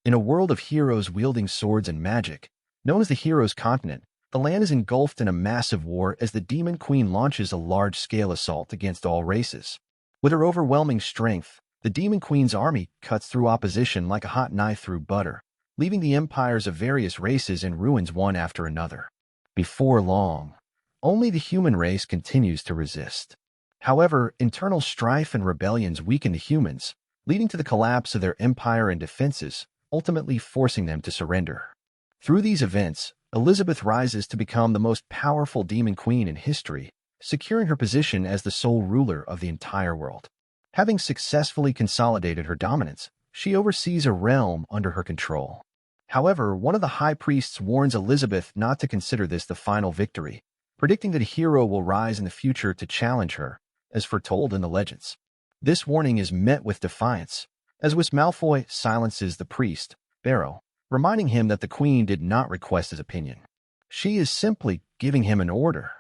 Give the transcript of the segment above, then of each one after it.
In a world of heroes wielding swords and magic, known as the Heroes' Continent, the land is engulfed in a massive war as the Demon Queen launches a large-scale assault against all races. With her overwhelming strength, the Demon Queen's army cuts through opposition like a hot knife through butter, leaving the empires of various races in ruins one after another. Before long, only the human race continues to resist. However, internal strife and rebellions weaken the humans, leading to the collapse of their empire and defenses, ultimately forcing them to surrender. Through these events, Elizabeth rises to become the most powerful Demon Queen in history, securing her position as the sole ruler of the entire world. Having successfully consolidated her dominance, she oversees a realm under her control. However, one of the high priests warns Elizabeth not to consider this the final victory, predicting that a hero will rise in the future to challenge her, as foretold in the legends. This warning is met with defiance, as Malfoy silences the priest, Barrow, reminding him that the queen did not request his opinion. She is simply giving him an order.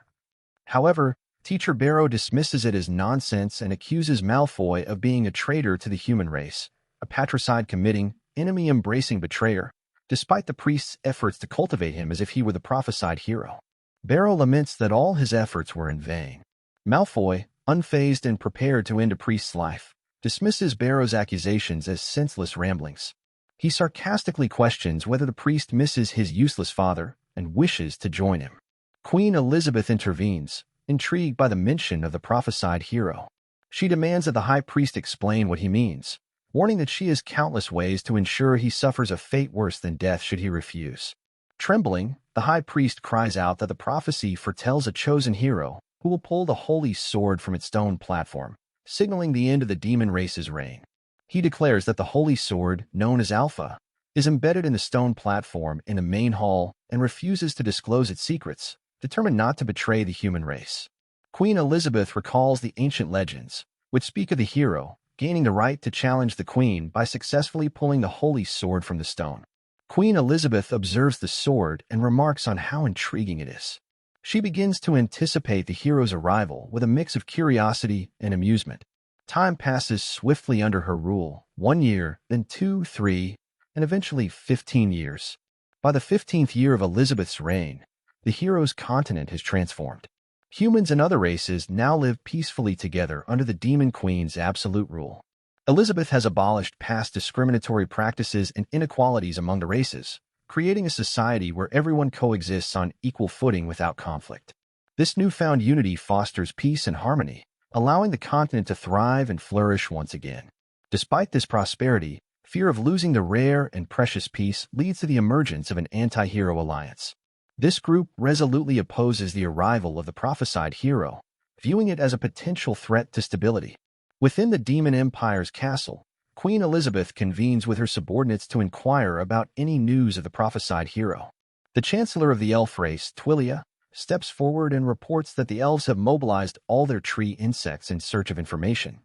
However, Teacher Barrow dismisses it as nonsense and accuses Malfoy of being a traitor to the human race, a patricide-committing, enemy-embracing betrayer, despite the priest's efforts to cultivate him as if he were the prophesied hero. Barrow laments that all his efforts were in vain. Malfoy, unfazed and prepared to end a priest's life, dismisses Barrow's accusations as senseless ramblings. He sarcastically questions whether the priest misses his useless father and wishes to join him. Queen Elizabeth intervenes, intrigued by the mention of the prophesied hero. She demands that the high priest explain what he means, warning that she has countless ways to ensure he suffers a fate worse than death should he refuse. Trembling, the high priest cries out that the prophecy foretells a chosen hero who will pull the holy sword from its stone platform, signaling the end of the demon race's reign. He declares that the holy sword, known as Alpha, is embedded in the stone platform in the main hall and refuses to disclose its secrets, determined not to betray the human race. Queen Elizabeth recalls the ancient legends, which speak of the hero gaining the right to challenge the queen by successfully pulling the holy sword from the stone. Queen Elizabeth observes the sword and remarks on how intriguing it is. She begins to anticipate the hero's arrival with a mix of curiosity and amusement. Time passes swiftly under her rule, 1 year, then 2, 3, and eventually 15 years. By the 15th year of Elizabeth's reign, the hero's continent has transformed. Humans and other races now live peacefully together under the Demon Queen's absolute rule. Elizabeth has abolished past discriminatory practices and inequalities among the races, creating a society where everyone coexists on equal footing without conflict. This newfound unity fosters peace and harmony, allowing the continent to thrive and flourish once again. Despite this prosperity, fear of losing the rare and precious peace leads to the emergence of an anti-hero alliance. This group resolutely opposes the arrival of the prophesied hero, viewing it as a potential threat to stability. Within the Demon Empire's castle, Queen Elizabeth convenes with her subordinates to inquire about any news of the prophesied hero. The Chancellor of the elf race, Twilia, steps forward and reports that the elves have mobilized all their tree insects in search of information.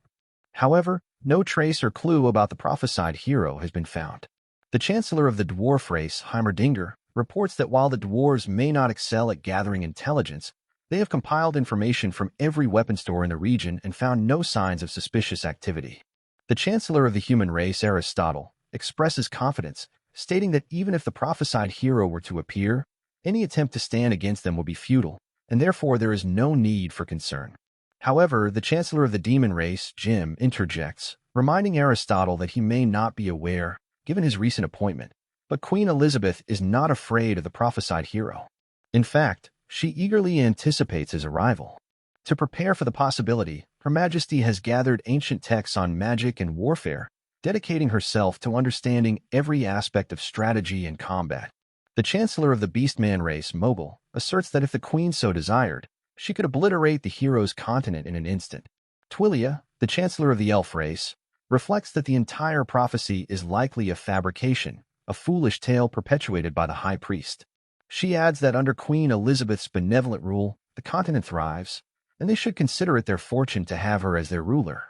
However, no trace or clue about the prophesied hero has been found. The Chancellor of the dwarf race, Heimerdinger, reports that while the dwarves may not excel at gathering intelligence, they have compiled information from every weapon store in the region and found no signs of suspicious activity. The Chancellor of the human race, Aristotle, expresses confidence, stating that even if the prophesied hero were to appear, any attempt to stand against them would be futile, and therefore there is no need for concern. However, the Chancellor of the demon race, Jim, interjects, reminding Aristotle that he may not be aware, given his recent appointment, but Queen Elizabeth is not afraid of the prophesied hero. In fact, she eagerly anticipates his arrival. To prepare for the possibility, Her Majesty has gathered ancient texts on magic and warfare, dedicating herself to understanding every aspect of strategy and combat. The Chancellor of the Beastman race, Mogul, asserts that if the Queen so desired, she could obliterate the hero's continent in an instant. Twilia, the Chancellor of the Elf race, reflects that the entire prophecy is likely a fabrication, a foolish tale perpetuated by the High Priest. She adds that under Queen Elizabeth's benevolent rule, the continent thrives, and they should consider it their fortune to have her as their ruler.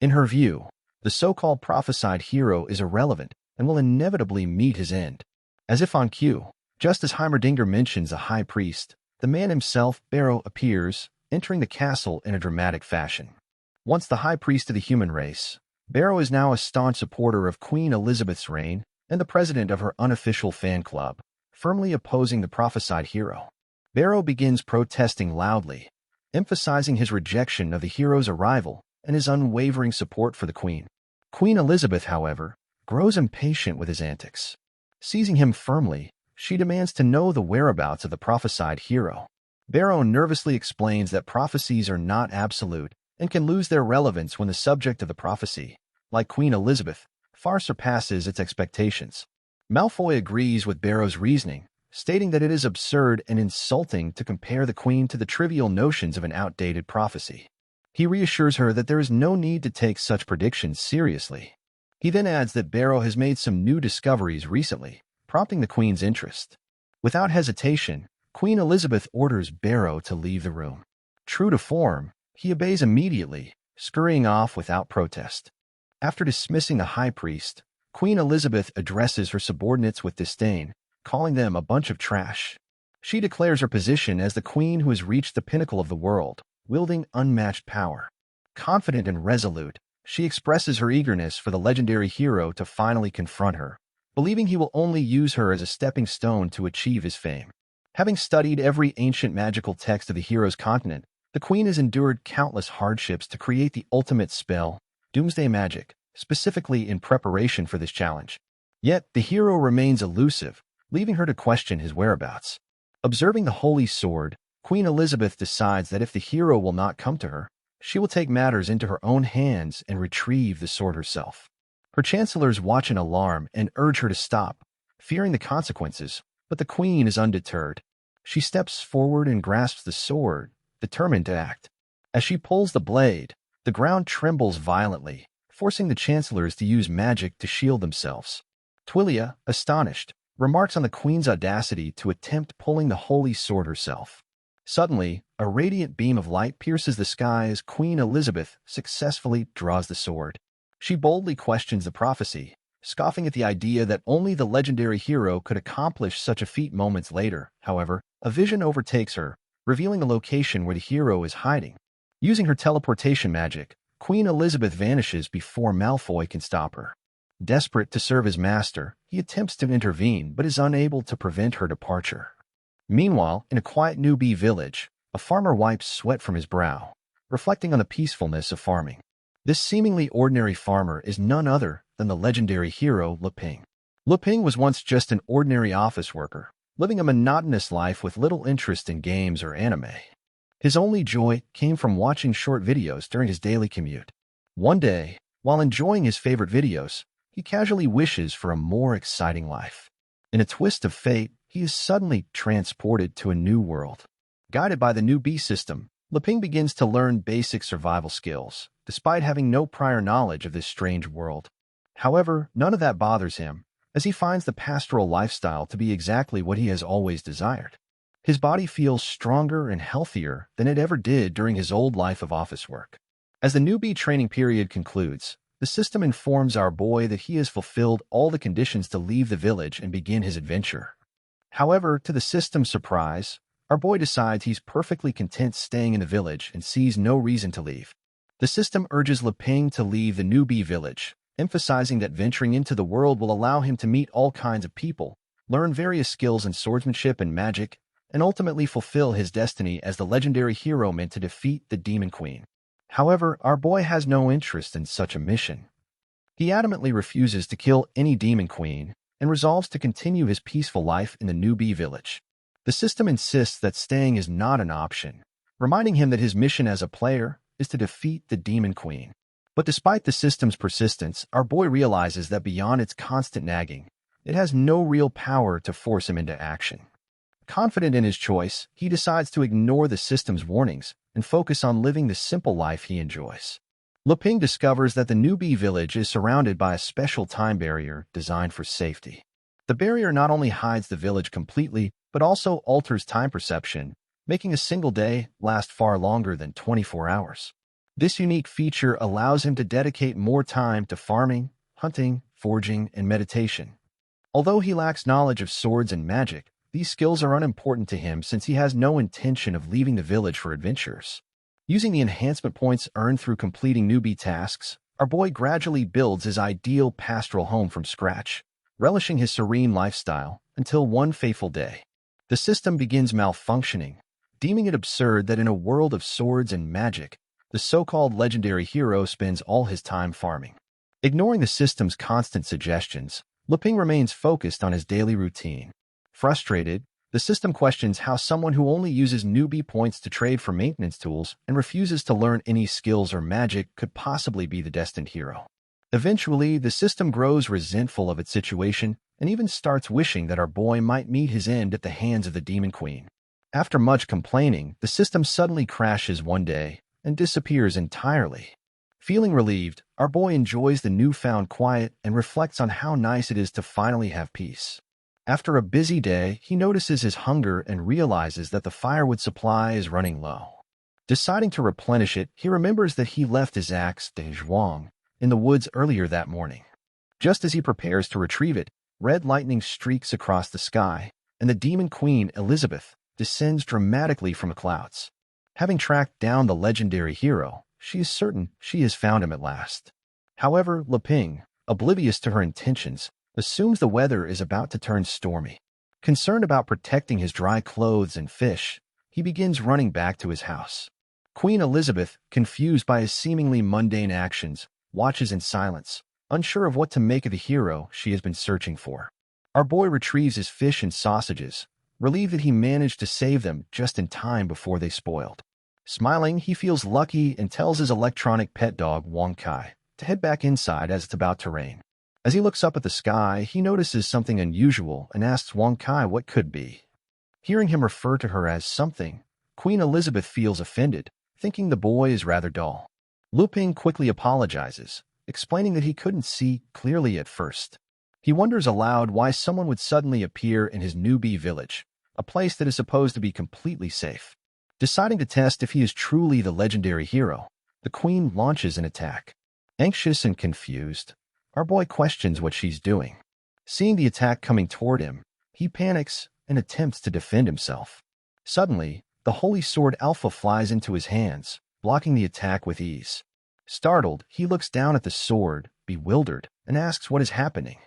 In her view, the so-called prophesied hero is irrelevant and will inevitably meet his end. As if on cue, just as Heimerdinger mentions a high priest, the man himself, Barrow, appears, entering the castle in a dramatic fashion. Once the high priest of the human race, Barrow is now a staunch supporter of Queen Elizabeth's reign and the president of her unofficial fan club, firmly opposing the prophesied hero. Barrow begins protesting loudly, emphasizing his rejection of the hero's arrival and his unwavering support for the Queen. Queen Elizabeth, however, grows impatient with his antics. Seizing him firmly, she demands to know the whereabouts of the prophesied hero. Barrow nervously explains that prophecies are not absolute and can lose their relevance when the subject of the prophecy, like Queen Elizabeth, far surpasses its expectations. Malfoy agrees with Barrow's reasoning, stating that it is absurd and insulting to compare the Queen to the trivial notions of an outdated prophecy. He reassures her that there is no need to take such predictions seriously. He then adds that Barrow has made some new discoveries recently, prompting the Queen's interest. Without hesitation, Queen Elizabeth orders Barrow to leave the room. True to form, he obeys immediately, scurrying off without protest. After dismissing the high priest, Queen Elizabeth addresses her subordinates with disdain, calling them a bunch of trash. She declares her position as the queen who has reached the pinnacle of the world, wielding unmatched power. Confident and resolute, she expresses her eagerness for the legendary hero to finally confront her, believing he will only use her as a stepping stone to achieve his fame. Having studied every ancient magical text of the hero's continent, the queen has endured countless hardships to create the ultimate spell, doomsday magic, specifically in preparation for this challenge. Yet, the hero remains elusive, leaving her to question his whereabouts. Observing the holy sword, Queen Elizabeth decides that if the hero will not come to her, she will take matters into her own hands and retrieve the sword herself. Her chancellors watch in alarm and urge her to stop, fearing the consequences, but the queen is undeterred. She steps forward and grasps the sword, determined to act. As she pulls the blade, the ground trembles violently, forcing the chancellors to use magic to shield themselves. Twilia, astonished, remarks on the queen's audacity to attempt pulling the holy sword herself. Suddenly, a radiant beam of light pierces the sky as Queen Elizabeth successfully draws the sword. She boldly questions the prophecy, scoffing at the idea that only the legendary hero could accomplish such a feat. Moments later, however, a vision overtakes her, revealing the location where the hero is hiding. Using her teleportation magic, Queen Elizabeth vanishes before Malfoy can stop her. Desperate to serve his master, he attempts to intervene but is unable to prevent her departure. Meanwhile, in a quiet newbie village, a farmer wipes sweat from his brow, reflecting on the peacefulness of farming. This seemingly ordinary farmer is none other than the legendary hero Leping. Leping was once just an ordinary office worker, living a monotonous life with little interest in games or anime. His only joy came from watching short videos during his daily commute. One day, while enjoying his favorite videos, he casually wishes for a more exciting life. In a twist of fate, he is suddenly transported to a new world. Guided by the new B system, Leping begins to learn basic survival skills, despite having no prior knowledge of this strange world. However, none of that bothers him, as he finds the pastoral lifestyle to be exactly what he has always desired. His body feels stronger and healthier than it ever did during his old life of office work. As the newbie training period concludes, the system informs our boy that he has fulfilled all the conditions to leave the village and begin his adventure. However, to the system's surprise, our boy decides he's perfectly content staying in the village and sees no reason to leave. The system urges Leping to leave the newbie village, emphasizing that venturing into the world will allow him to meet all kinds of people, learn various skills in swordsmanship and magic, and ultimately fulfill his destiny as the legendary hero meant to defeat the Demon Queen. However, our boy has no interest in such a mission. He adamantly refuses to kill any Demon Queen and resolves to continue his peaceful life in the newbie village. The system insists that staying is not an option, reminding him that his mission as a player is to defeat the Demon Queen. But despite the system's persistence, our boy realizes that beyond its constant nagging, it has no real power to force him into action. Confident in his choice, he decides to ignore the system's warnings and focus on living the simple life he enjoys. Leping discovers that the newbie village is surrounded by a special time barrier designed for safety. The barrier not only hides the village completely, but also alters time perception, making a single day last far longer than 24 hours. This unique feature allows him to dedicate more time to farming, hunting, forging, and meditation. Although he lacks knowledge of swords and magic, these skills are unimportant to him since he has no intention of leaving the village for adventures. Using the enhancement points earned through completing newbie tasks, our boy gradually builds his ideal pastoral home from scratch, relishing his serene lifestyle until one fateful day. The system begins malfunctioning, deeming it absurd that in a world of swords and magic, the so-called legendary hero spends all his time farming. Ignoring the system's constant suggestions, Leping remains focused on his daily routine. Frustrated, the system questions how someone who only uses newbie points to trade for maintenance tools and refuses to learn any skills or magic could possibly be the destined hero. Eventually, the system grows resentful of its situation and even starts wishing that our boy might meet his end at the hands of the Demon Queen. After much complaining, the system suddenly crashes one day and disappears entirely. Feeling relieved, our boy enjoys the newfound quiet and reflects on how nice it is to finally have peace. After a busy day, he notices his hunger and realizes that the firewood supply is running low. Deciding to replenish it, he remembers that he left his axe, De Zhuang, in the woods earlier that morning. Just as he prepares to retrieve it, red lightning streaks across the sky, and the Demon Queen, Elizabeth, descends dramatically from the clouds. Having tracked down the legendary hero, she is certain she has found him at last. However, Leping, oblivious to her intentions, assumes the weather is about to turn stormy. Concerned about protecting his dry clothes and fish, he begins running back to his house. Queen Elizabeth, confused by his seemingly mundane actions, watches in silence, unsure of what to make of the hero she has been searching for. Our boy retrieves his fish and sausages, relieved that he managed to save them just in time before they spoiled. Smiling, he feels lucky and tells his electronic pet dog, Wang Kai, to head back inside as it's about to rain. As he looks up at the sky, he notices something unusual and asks Wang Kai what could be. Hearing him refer to her as something, Queen Elizabeth feels offended, thinking the boy is rather dull. Leping quickly apologizes, explaining that he couldn't see clearly at first. He wonders aloud why someone would suddenly appear in his newbie village, a place that is supposed to be completely safe. Deciding to test if he is truly the legendary hero, the queen launches an attack. Anxious and confused, our boy questions what she's doing. Seeing the attack coming toward him, he panics and attempts to defend himself. Suddenly, the Holy Sword Alpha flies into his hands, blocking the attack with ease. Startled, he looks down at the sword, bewildered, and asks what is happening.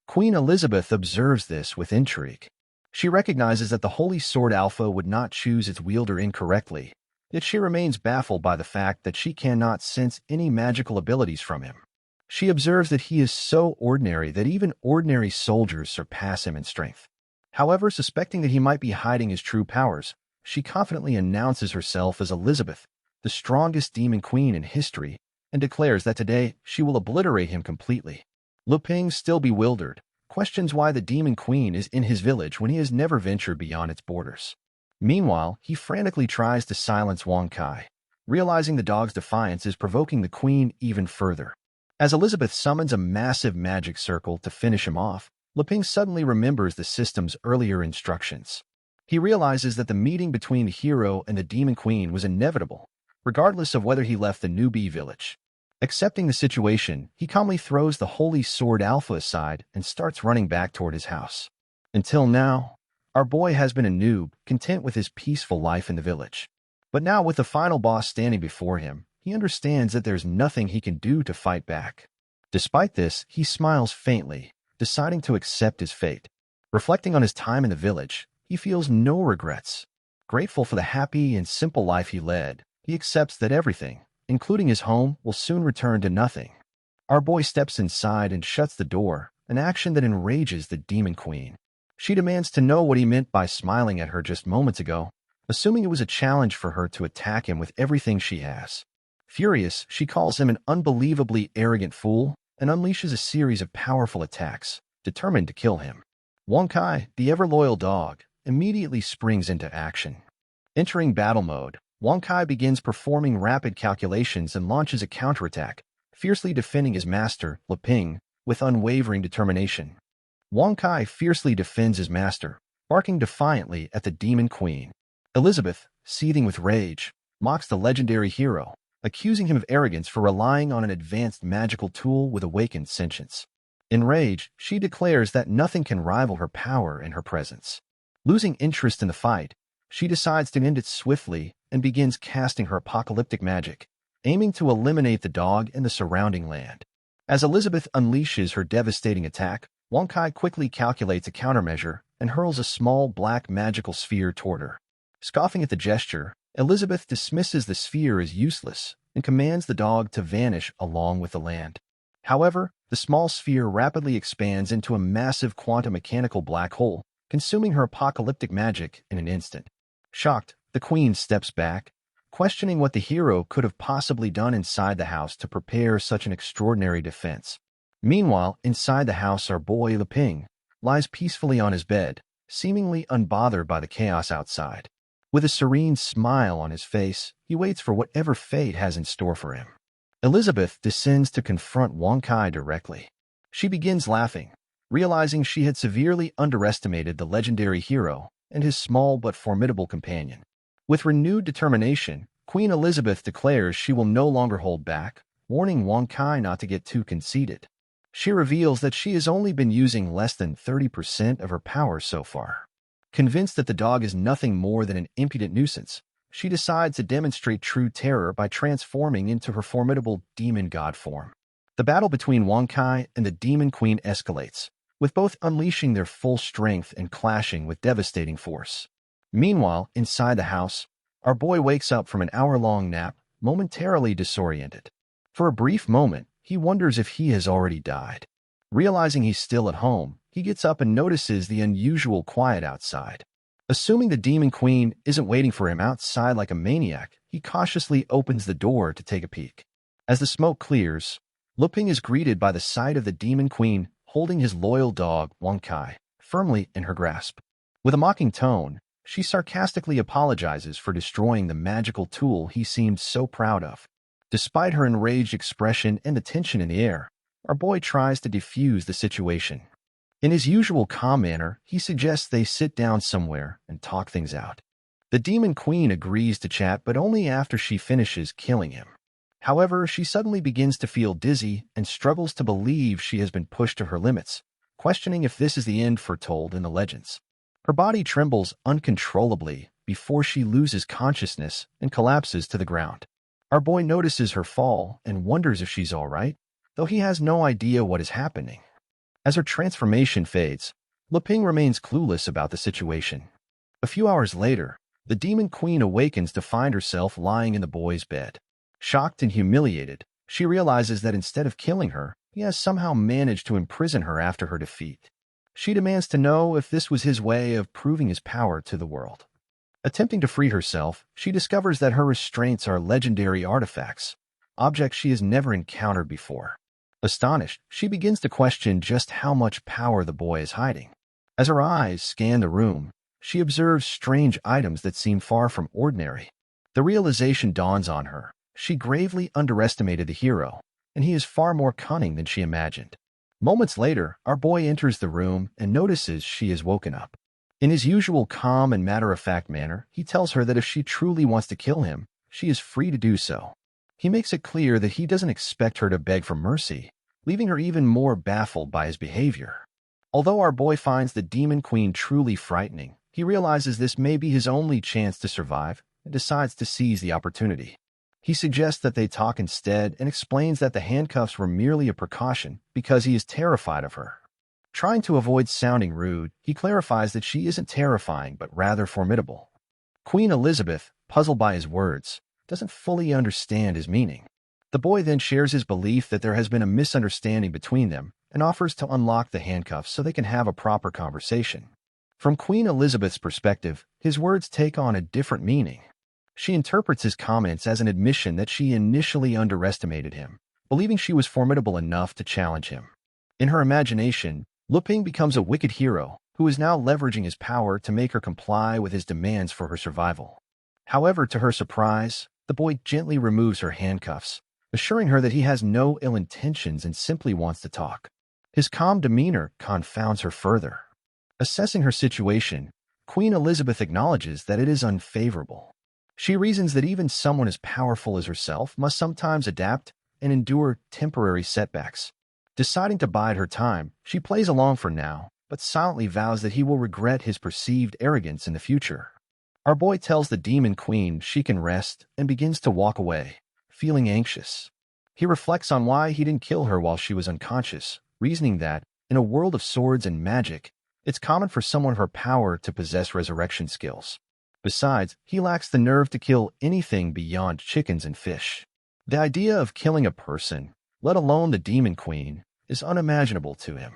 Queen Elizabeth observes this with intrigue. She recognizes that the Holy Sword Alpha would not choose its wielder incorrectly, yet she remains baffled by the fact that she cannot sense any magical abilities from him. She observes that he is so ordinary that even ordinary soldiers surpass him in strength. However, suspecting that he might be hiding his true powers, she confidently announces herself as Elizabeth, the strongest demon queen in history, and declares that today she will obliterate him completely. Leping, still bewildered, questions why the demon queen is in his village when he has never ventured beyond its borders. Meanwhile, he frantically tries to silence Wang Kai, realizing the dog's defiance is provoking the queen even further. As Elizabeth summons a massive magic circle to finish him off, Leping suddenly remembers the system's earlier instructions. He realizes that the meeting between the hero and the demon queen was inevitable, regardless of whether he left the newbie village. Accepting the situation, he calmly throws the Holy Sword Alpha aside and starts running back toward his house. Until now, our boy has been a noob, content with his peaceful life in the village. But now, with the final boss standing before him, he understands that there's nothing he can do to fight back. Despite this, he smiles faintly, deciding to accept his fate. Reflecting on his time in the village, he feels no regrets. Grateful for the happy and simple life he led, he accepts that everything, including his home, will soon return to nothing. Our boy steps inside and shuts the door, an action that enrages the demon queen. She demands to know what he meant by smiling at her just moments ago, assuming it was a challenge for her to attack him with everything she has. Furious, she calls him an unbelievably arrogant fool and unleashes a series of powerful attacks, determined to kill him. Wang Kai, the ever-loyal dog, immediately springs into action. Entering battle mode, Wang Kai begins performing rapid calculations and launches a counterattack, fiercely defending his master, Leping, with unwavering determination. Wang Kai fiercely defends his master, barking defiantly at the demon queen. Elizabeth, seething with rage, mocks the legendary hero, accusing him of arrogance for relying on an advanced magical tool with awakened sentience. Enraged, she declares that nothing can rival her power in her presence. Losing interest in the fight, she decides to end it swiftly and begins casting her apocalyptic magic, aiming to eliminate the dog and the surrounding land. As Elizabeth unleashes her devastating attack, Wang Kai quickly calculates a countermeasure and hurls a small black magical sphere toward her. Scoffing at the gesture, Elizabeth dismisses the sphere as useless and commands the dog to vanish along with the land. However, the small sphere rapidly expands into a massive quantum mechanical black hole, consuming her apocalyptic magic in an instant. Shocked, the queen steps back, questioning what the hero could have possibly done inside the house to prepare such an extraordinary defense. Meanwhile, inside the house, our boy Leping lies peacefully on his bed, seemingly unbothered by the chaos outside. With a serene smile on his face, he waits for whatever fate has in store for him. Elizabeth descends to confront Wang Kai directly. She begins laughing, realizing she had severely underestimated the legendary hero and his small but formidable companion. With renewed determination, Queen Elizabeth declares she will no longer hold back, warning Wang Kai not to get too conceited. She reveals that she has only been using less than 30% of her power so far. Convinced that the dog is nothing more than an impudent nuisance, she decides to demonstrate true terror by transforming into her formidable demon god form. The battle between Wang Kai and the Demon Queen escalates, with both unleashing their full strength and clashing with devastating force. Meanwhile, inside the house, our boy wakes up from an hour-long nap, momentarily disoriented. For a brief moment, he wonders if he has already died. Realizing he's still at home, he gets up and notices the unusual quiet outside. Assuming the Demon Queen isn't waiting for him outside like a maniac, he cautiously opens the door to take a peek. As the smoke clears, Leping is greeted by the sight of the Demon Queen holding his loyal dog, Wang Kai, firmly in her grasp. With a mocking tone, she sarcastically apologizes for destroying the magical tool he seemed so proud of. Despite her enraged expression and the tension in the air, our boy tries to defuse the situation. In his usual calm manner, he suggests they sit down somewhere and talk things out. The Demon Queen agrees to chat, but only after she finishes killing him. However, she suddenly begins to feel dizzy and struggles to believe she has been pushed to her limits, questioning if this is the end foretold in the legends. Her body trembles uncontrollably before she loses consciousness and collapses to the ground. Our boy notices her fall and wonders if she's all right, though he has no idea what is happening. As her transformation fades, Leping remains clueless about the situation. A few hours later, the Demon Queen awakens to find herself lying in the boy's bed. Shocked and humiliated, she realizes that instead of killing her, he has somehow managed to imprison her after her defeat. She demands to know if this was his way of proving his power to the world. Attempting to free herself, she discovers that her restraints are legendary artifacts, objects she has never encountered before. Astonished, she begins to question just how much power the boy is hiding. As her eyes scan the room, she observes strange items that seem far from ordinary. The realization dawns on her. She gravely underestimated the hero, and he is far more cunning than she imagined. Moments later, our boy enters the room and notices she has woken up. In his usual calm and matter-of-fact manner, he tells her that if she truly wants to kill him, she is free to do so. He makes it clear that he doesn't expect her to beg for mercy, leaving her even more baffled by his behavior. Although our boy finds the Demon Queen truly frightening, he realizes this may be his only chance to survive and decides to seize the opportunity. He suggests that they talk instead and explains that the handcuffs were merely a precaution because he is terrified of her. Trying to avoid sounding rude, he clarifies that she isn't terrifying but rather formidable. Queen Elizabeth, puzzled by his words, doesn't fully understand his meaning. The boy then shares his belief that there has been a misunderstanding between them and offers to unlock the handcuffs so they can have a proper conversation. From Queen Elizabeth's perspective, his words take on a different meaning. She interprets his comments as an admission that she initially underestimated him, believing she was formidable enough to challenge him. In her imagination, Leping becomes a wicked hero who is now leveraging his power to make her comply with his demands for her survival. However, to her surprise, the boy gently removes her handcuffs, assuring her that he has no ill intentions and simply wants to talk. His calm demeanor confounds her further. Assessing her situation, Queen Elizabeth acknowledges that it is unfavorable. She reasons that even someone as powerful as herself must sometimes adapt and endure temporary setbacks. Deciding to bide her time, she plays along for now, but silently vows that he will regret his perceived arrogance in the future. Our boy tells the Demon Queen she can rest and begins to walk away, feeling anxious. He reflects on why he didn't kill her while she was unconscious, reasoning that, In a world of swords and magic, it's common for someone of her power to possess resurrection skills. Besides, he lacks the nerve to kill anything beyond chickens and fish. The idea of killing a person, let alone the Demon Queen, is unimaginable to him.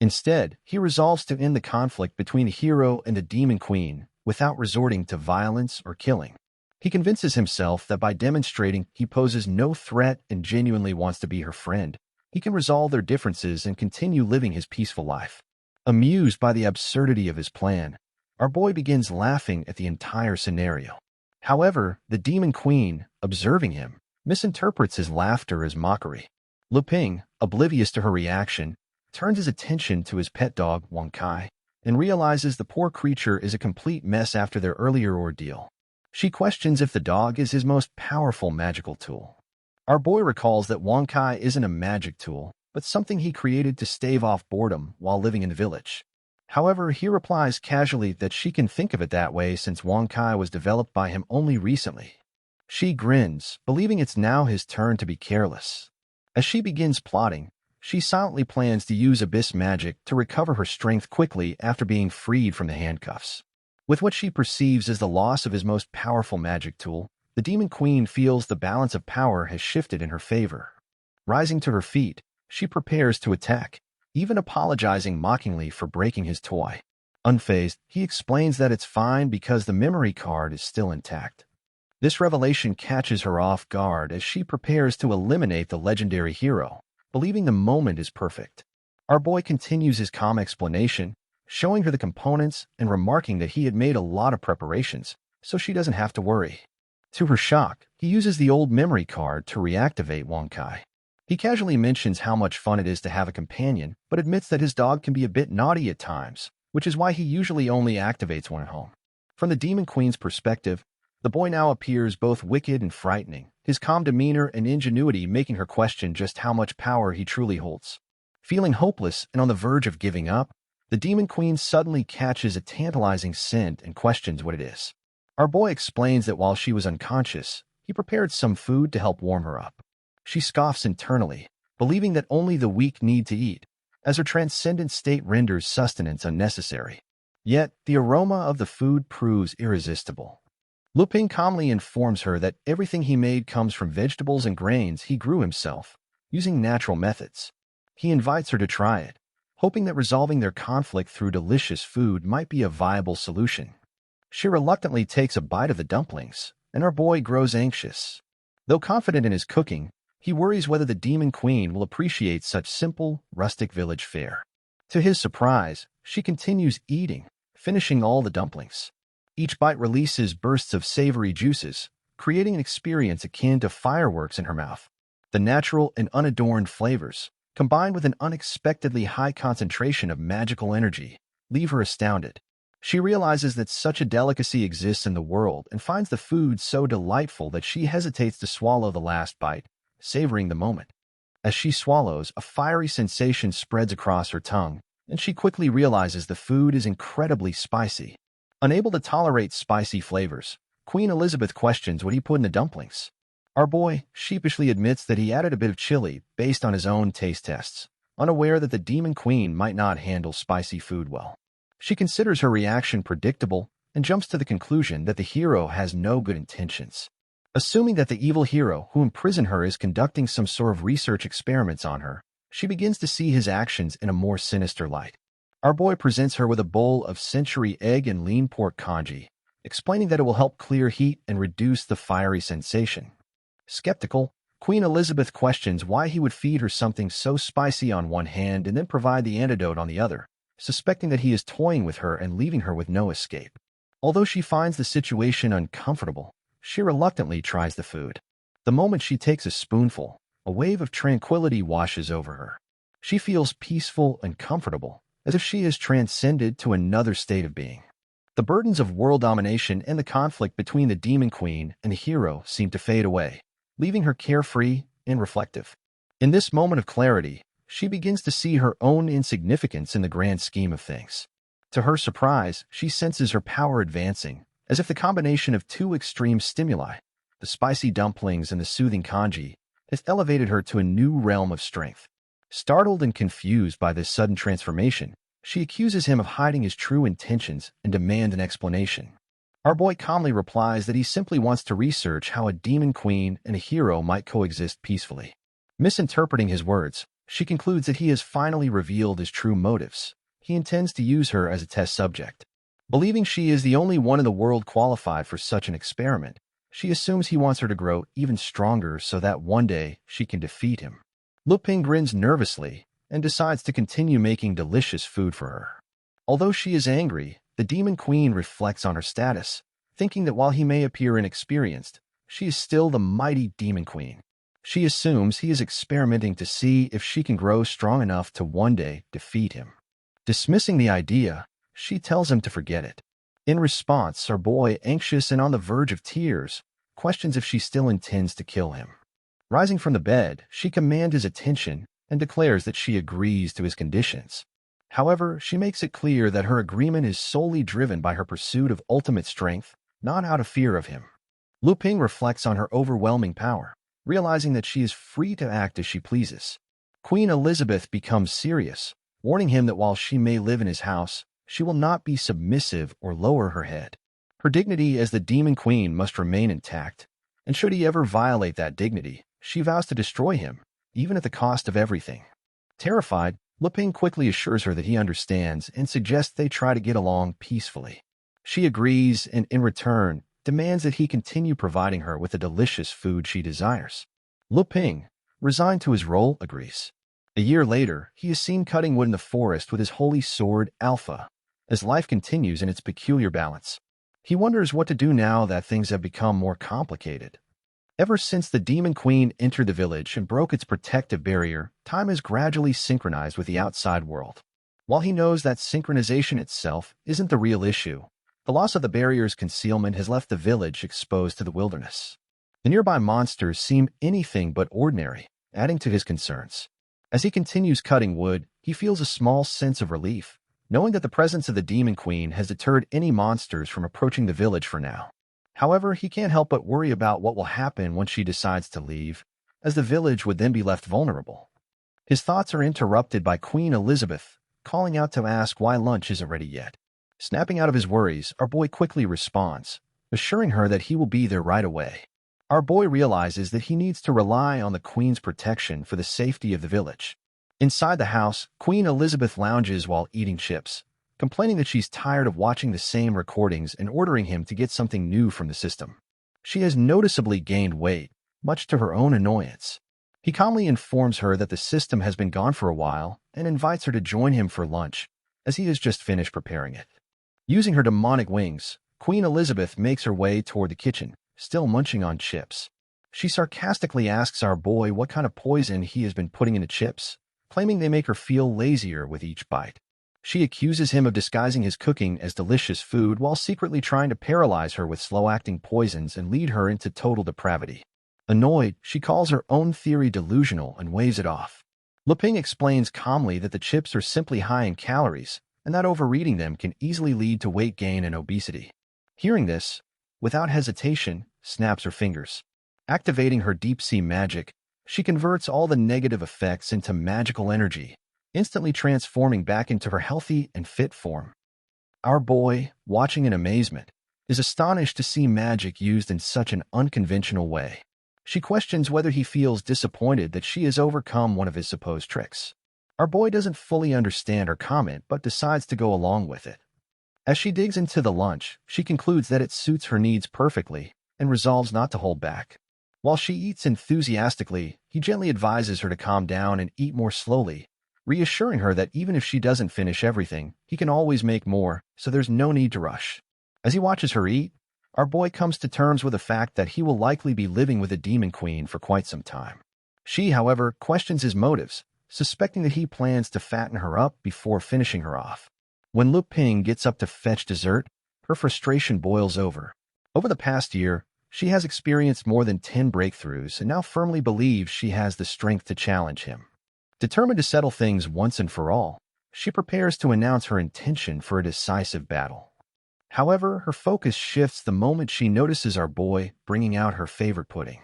Instead, he resolves to end the conflict between the hero and the Demon Queen without resorting to violence or killing. He convinces himself that by demonstrating he poses no threat and genuinely wants to be her friend, he can resolve their differences and continue living his peaceful life. Amused by the absurdity of his plan, our boy begins laughing at the entire scenario. However, the Demon Queen, observing him, misinterprets his laughter as mockery. Lu Ping, oblivious to her reaction, turns his attention to his pet dog, Wang Kai, and realizes the poor creature is a complete mess after their earlier ordeal. She questions if the dog is his most powerful magical tool. Our boy recalls that Wang Kai isn't a magic tool, but something he created to stave off boredom while living in the village. However, he replies casually that she can think of it that way since Wang Kai was developed by him only recently. She grins, believing it's now his turn to be careless. As she begins plotting, she silently plans to use abyss magic to recover her strength quickly after being freed from the handcuffs. With what she perceives as the loss of his most powerful magic tool, the Demon Queen feels the balance of power has shifted in her favor. Rising to her feet, she prepares to attack, even apologizing mockingly for breaking his toy. Unfazed, he explains that it's fine because the memory card is still intact. This revelation catches her off guard as she prepares to eliminate the legendary hero, believing the moment is perfect. Our boy continues his calm explanation, showing her the components and remarking that he had made a lot of preparations, so she doesn't have to worry. To her shock, he uses the old memory card to reactivate Wang Kai. He casually mentions how much fun it is to have a companion, but admits that his dog can be a bit naughty at times, which is why he usually only activates one at home. From the Demon Queen's perspective, the boy now appears both wicked and frightening, his calm demeanor and ingenuity making her question just how much power he truly holds. Feeling hopeless and on the verge of giving up, the Demon Queen suddenly catches a tantalizing scent and questions what it is. Our boy explains that while she was unconscious, he prepared some food to help warm her up. She scoffs internally, believing that only the weak need to eat, as her transcendent state renders sustenance unnecessary. Yet, the aroma of the food proves irresistible. Lu Ping calmly informs her that everything he made comes from vegetables and grains he grew himself, using natural methods. He invites her to try it, hoping that resolving their conflict through delicious food might be a viable solution. She reluctantly takes a bite of the dumplings, and our boy grows anxious. Though confident in his cooking, he worries whether the Demon Queen will appreciate such simple, rustic village fare. To his surprise, she continues eating, finishing all the dumplings. Each bite releases bursts of savory juices, creating an experience akin to fireworks in her mouth. The natural and unadorned flavors, combined with an unexpectedly high concentration of magical energy, leave her astounded. She realizes that such a delicacy exists in the world and finds the food so delightful that she hesitates to swallow the last bite, savoring the moment. As she swallows, a fiery sensation spreads across her tongue, and she quickly realizes the food is incredibly spicy. Unable to tolerate spicy flavors, Queen Elizabeth questions what he put in the dumplings. Our boy sheepishly admits that he added a bit of chili based on his own taste tests, unaware that the Demon Queen might not handle spicy food well. She considers her reaction predictable and jumps to the conclusion that the hero has no good intentions. Assuming that the evil hero who imprisoned her is conducting some sort of research experiments on her, she begins to see his actions in a more sinister light. Our boy presents her with a bowl of century egg and lean pork congee, explaining that it will help clear heat and reduce the fiery sensation. Skeptical, Queen Elizabeth questions why he would feed her something so spicy on one hand and then provide the antidote on the other, suspecting that he is toying with her and leaving her with no escape. Although she finds the situation uncomfortable, she reluctantly tries the food. The moment she takes a spoonful, a wave of tranquility washes over her. She feels peaceful and comfortable, as if she has transcended to another state of being. The burdens of world domination and the conflict between the Demon Queen and the hero seem to fade away, leaving her carefree and reflective. In this moment of clarity, she begins to see her own insignificance in the grand scheme of things. To her surprise, she senses her power advancing, as if the combination of two extreme stimuli, the spicy dumplings and the soothing congee, has elevated her to a new realm of strength. Startled and confused by this sudden transformation, she accuses him of hiding his true intentions and demands an explanation. Our boy calmly replies that he simply wants to research how a demon queen and a hero might coexist peacefully. Misinterpreting his words, she concludes that he has finally revealed his true motives. He intends to use her as a test subject. Believing she is the only one in the world qualified for such an experiment, she assumes he wants her to grow even stronger so that one day she can defeat him. Lupin grins nervously and decides to continue making delicious food for her. Although she is angry, the demon queen reflects on her status, thinking that while he may appear inexperienced, she is still the mighty demon queen. She assumes he is experimenting to see if she can grow strong enough to one day defeat him. Dismissing the idea, she tells him to forget it. In response, our boy, anxious and on the verge of tears, questions if she still intends to kill him. Rising from the bed, she commands his attention and declares that she agrees to his conditions. However, she makes it clear that her agreement is solely driven by her pursuit of ultimate strength, not out of fear of him. Lupin reflects on her overwhelming power, realizing that she is free to act as she pleases. Queen Elizabeth becomes serious, warning him that while she may live in his house, she will not be submissive or lower her head. Her dignity as the demon queen must remain intact, and should he ever violate that dignity, she vows to destroy him, even at the cost of everything. Terrified, Lupin quickly assures her that he understands and suggests they try to get along peacefully. She agrees and, in return, demands that he continue providing her with the delicious food she desires. Lupin, resigned to his role, agrees. A year later, he is seen cutting wood in the forest with his holy sword, Alpha, as life continues in its peculiar balance. He wonders what to do now that things have become more complicated. Ever since the Demon Queen entered the village and broke its protective barrier, time has gradually synchronized with the outside world. While he knows that synchronization itself isn't the real issue, the loss of the barrier's concealment has left the village exposed to the wilderness. The nearby monsters seem anything but ordinary, adding to his concerns. As he continues cutting wood, he feels a small sense of relief, knowing that the presence of the Demon Queen has deterred any monsters from approaching the village for now. However, he can't help but worry about what will happen once she decides to leave, as the village would then be left vulnerable. His thoughts are interrupted by Queen Elizabeth, calling out to ask why lunch isn't ready yet. Snapping out of his worries, our boy quickly responds, assuring her that he will be there right away. Our boy realizes that he needs to rely on the Queen's protection for the safety of the village. Inside the house, Queen Elizabeth lounges while eating chips, complaining that she's tired of watching the same recordings and ordering him to get something new from the system. She has noticeably gained weight, much to her own annoyance. He calmly informs her that the system has been gone for a while and invites her to join him for lunch, as he has just finished preparing it. Using her demonic wings, Queen Elizabeth makes her way toward the kitchen, still munching on chips. She sarcastically asks our boy what kind of poison he has been putting in the chips, claiming they make her feel lazier with each bite. She accuses him of disguising his cooking as delicious food while secretly trying to paralyze her with slow-acting poisons and lead her into total depravity. Annoyed, she calls her own theory delusional and waves it off. Lupin explains calmly that the chips are simply high in calories, and that overeating them can easily lead to weight gain and obesity. Hearing this, without hesitation, snaps her fingers. Activating her deep-sea magic, she converts all the negative effects into magical energy, instantly transforming back into her healthy and fit form. Our boy, watching in amazement, is astonished to see magic used in such an unconventional way. She questions whether he feels disappointed that she has overcome one of his supposed tricks. Our boy doesn't fully understand her comment but decides to go along with it. As she digs into the lunch, she concludes that it suits her needs perfectly and resolves not to hold back. While she eats enthusiastically, he gently advises her to calm down and eat more slowly, reassuring her that even if she doesn't finish everything, he can always make more, so there's no need to rush. As he watches her eat, our boy comes to terms with the fact that he will likely be living with the Demon Queen for quite some time. She, however, questions his motives, suspecting that he plans to fatten her up before finishing her off. When Lupin gets up to fetch dessert, her frustration boils over. Over the past year, she has experienced more than 10 breakthroughs and now firmly believes she has the strength to challenge him. Determined to settle things once and for all, she prepares to announce her intention for a decisive battle. However, her focus shifts the moment she notices our boy bringing out her favorite pudding.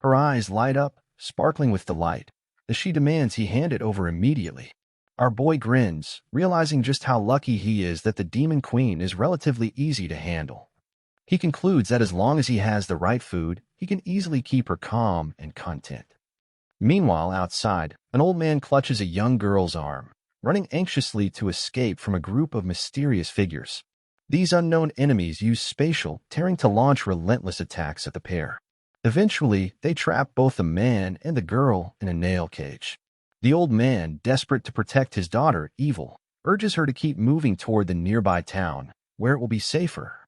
Her eyes light up, sparkling with delight, as she demands he hand it over immediately. Our boy grins, realizing just how lucky he is that the demon queen is relatively easy to handle. He concludes that as long as he has the right food, he can easily keep her calm and content. Meanwhile, outside, an old man clutches a young girl's arm, running anxiously to escape from a group of mysterious figures. These unknown enemies use spatial tearing to launch relentless attacks at the pair. Eventually, they trap both the man and the girl in a nail cage. The old man, desperate to protect his daughter, Evil, urges her to keep moving toward the nearby town, where it will be safer.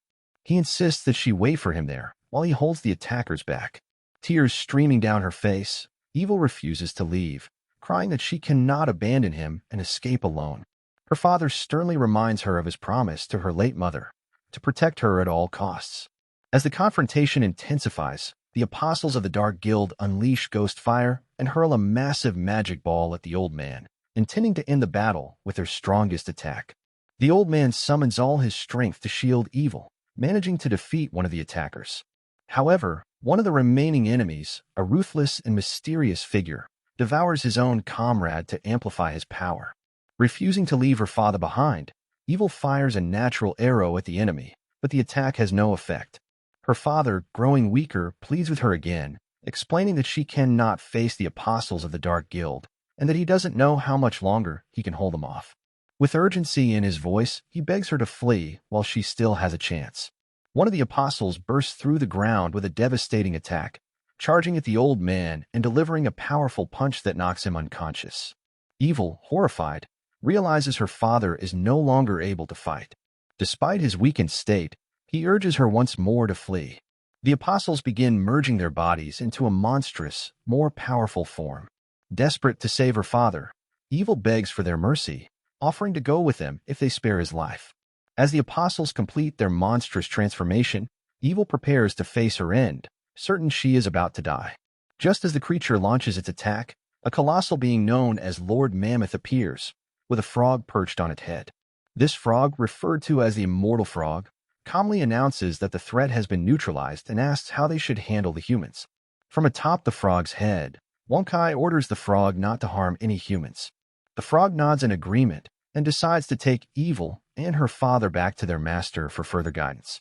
He insists that she wait for him there, while he holds the attackers back. Tears streaming down her face, Evil refuses to leave, crying that she cannot abandon him and escape alone. Her father sternly reminds her of his promise to her late mother, to protect her at all costs. As the confrontation intensifies, the apostles of the Dark Guild unleash ghost fire and hurl a massive magic ball at the old man, intending to end the battle with their strongest attack. The old man summons all his strength to shield Evil, managing to defeat one of the attackers. However, one of the remaining enemies, a ruthless and mysterious figure, devours his own comrade to amplify his power. Refusing to leave her father behind, Evil fires a natural arrow at the enemy, but the attack has no effect. Her father, growing weaker, pleads with her again, explaining that she cannot face the apostles of the Dark Guild, and that he doesn't know how much longer he can hold them off. With urgency in his voice, he begs her to flee while she still has a chance. One of the apostles bursts through the ground with a devastating attack, charging at the old man and delivering a powerful punch that knocks him unconscious. Evil, horrified, realizes her father is no longer able to fight. Despite his weakened state, he urges her once more to flee. The apostles begin merging their bodies into a monstrous, more powerful form. Desperate to save her father, Evil begs for their mercy, offering to go with them if they spare his life. As the apostles complete their monstrous transformation, Evil prepares to face her end, certain she is about to die. Just as the creature launches its attack, a colossal being known as Lord Mammoth appears, with a frog perched on its head. This frog, referred to as the Immortal Frog, calmly announces that the threat has been neutralized and asks how they should handle the humans. From atop the frog's head, Wonkai orders the frog not to harm any humans. The frog nods in agreement and decides to take Evil and her father back to their master for further guidance.